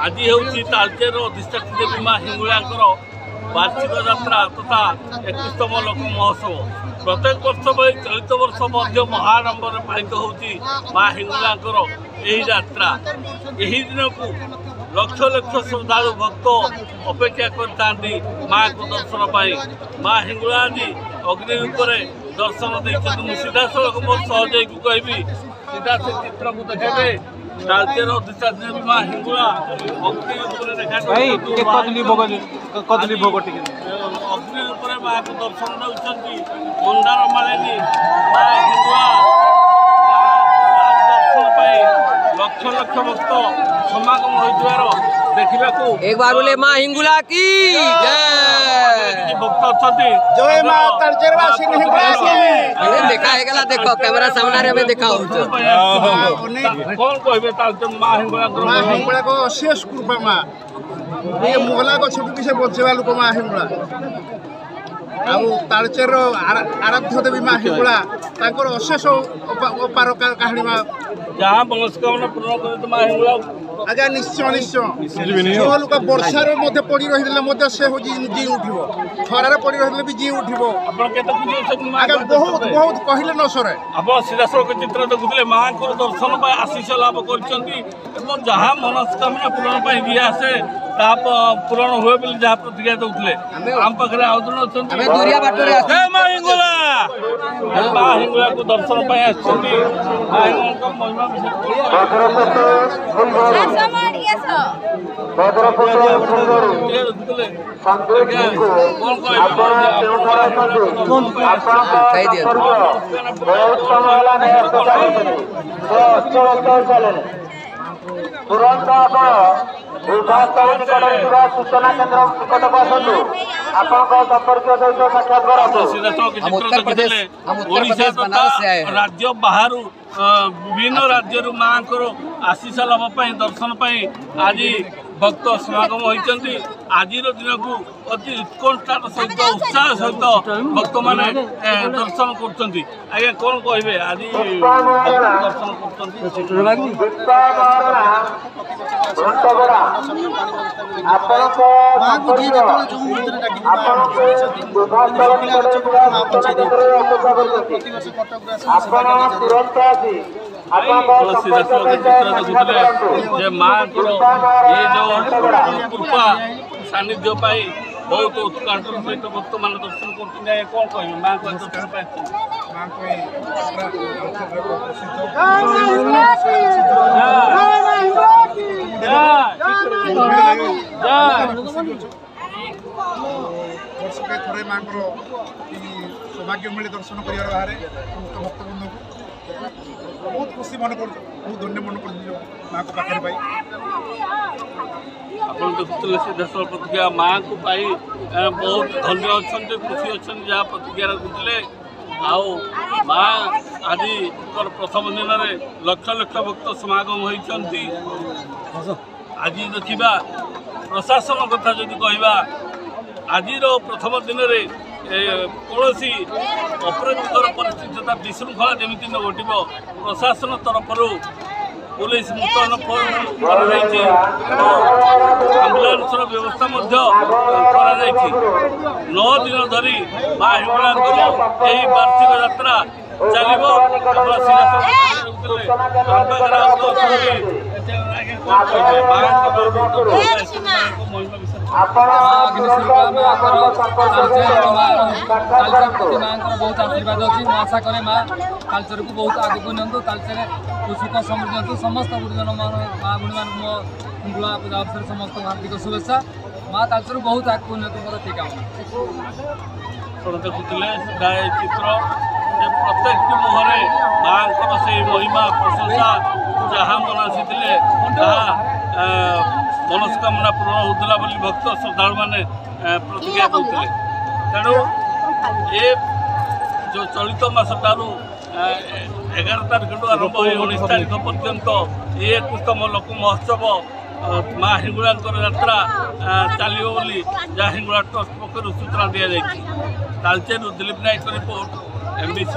आज हूँ तालचेर अधिष्ठात्री देवी माँ हिंगुलांकर वार्षिक यात्रा तथा 21तम लोक महोत्सव प्रत्येक वर्ष भाई चलित वर्ष महारंभर पालित होती माँ हिंगुलांकर यही यात्रा यही दिन को लक्ष लक्ष श्रद्धालु भक्त अपेक्षा करते माँ को दर्शन पाई माँ हिंगुला जी अग्नि रूप दर्शन देखते सीधा सड़क मोर सहयोगी को कहबी सीधा से चित्र को देखे तालचेर अधिष्ठात्री माँ हिंगुला अग्नि रूप माँ को दर्शन देउछंती मंदार मालिनी माँ हिंगुला दर्शन पाई लक्ष लक्ष भक्त समागम होइबार देखा एक बार बोले माँ हिंगुला की जय। भक्त अच्छी जय माँ तालचेरवासी हिंगुला देखा है देखो कैमरा सामने में देखा कौन कहबे तालचेर माँ हिंगुला को अशेष कृपा माँ ये मोहला को छुटू किसे बचेवा लोक माँ हिंगुला तालचेर आराध्य देवी माँ हिंगुला अशेष अपार कहानी माँ जहाँ मनस्कामना पूर्ण कर माँ हिंगुला आज्ञा निश्चय निश्चय जो लोक वर्षार पड़ी रही से जी उठिब खरार पड़ी रही भी जी उठिब आज्ञा बहुत बहुत कहले न सरे आप सीधा सड़क चित्र देखुले माँ को दर्शन आशीष लाभ कर जहाँ मनस्कामना पूरण दिए आसे पूरण हुए बोली जहाँ प्रतिज्ञा दौले आम पाखे आउ जन अच्छा माँ हिंगुला माँ हिंगुला को दर्शन महिमा तुरंत विभागस्थल निकट सूचना केन्द्र निकट आसतु आपंक संपर्क सहित साक्षात्कार राज्य बाहर विभिन्न राज्य माँ को आशीष लाभ दर्शन आज भक्त समागम होती आज दिन को अति उत्कंठार सहित उत्साह सहित भक्त मैंने दर्शन कर आज्ञा कौन कहे आज दर्शन माँ को ये जो कृपा सानिध्य बहुत उत्कंठ सहित भक्त मान दर्शन कर कौन कह माँ को दर्शन वर्ष के थोड़े माँ को सौभाग्य मिले दर्शन कर बाहर भक्त बंधु को बहुत खुशी मन कर बहुत धन्य मन कर माँ को पाखे पाई आप देखुले सीधा सड़क प्रतिक्रिया माँ को पाई बहुत धन्य अच्छा खुशी अच्छा जहाँ प्रतिक्रिया रखुले आउ माँ आज प्रथम दिन में लक्ष लक्ष भक्त समागम होती आज देखा प्रशासन कथा जदि कहवा आज प्रथम दिन में कौन अपराधिकर परिस्थिति तथा विशृंखला जमी न घटब प्रशासन तरफ पुलिस मुतयन आम्बुलांस व्यवस्था 9 दिन धरी माँ हिंगुला वार्षिक यात्रा चलो बहुत आशीर्वाद अच्छी आशा करे माँ तालचेर को बहुत आगे को नियंतु तालचेर सुख समृद्धि समस्त गुरुजन माँ भूणी मान मो हिंगुला पूजा अवसर समस्त हार्दिक शुभेच्छा माँ तालचेर बहुत आगे को नियंतु मोर ठीक देखुले चित्र प्रत्येक मुहरे माँ से महिमा प्रशंसा जहाँ मनासी मनस्कामना पूर्ण होता बोली भक्त श्रद्धालु मैंने प्रतिज्ञा करते तेणु ये जो चलित मास ठारू 11 तारीख आरंभ हो 19 तारीख पर्यंत ये 21तम लोक महोत्सव माँ हिंगुला यात्रा चलो बोली जहाँ हिंगुला ट्रस्ट पक्ष सूचना दि जाए। Talcher Dilip Naik report MBC।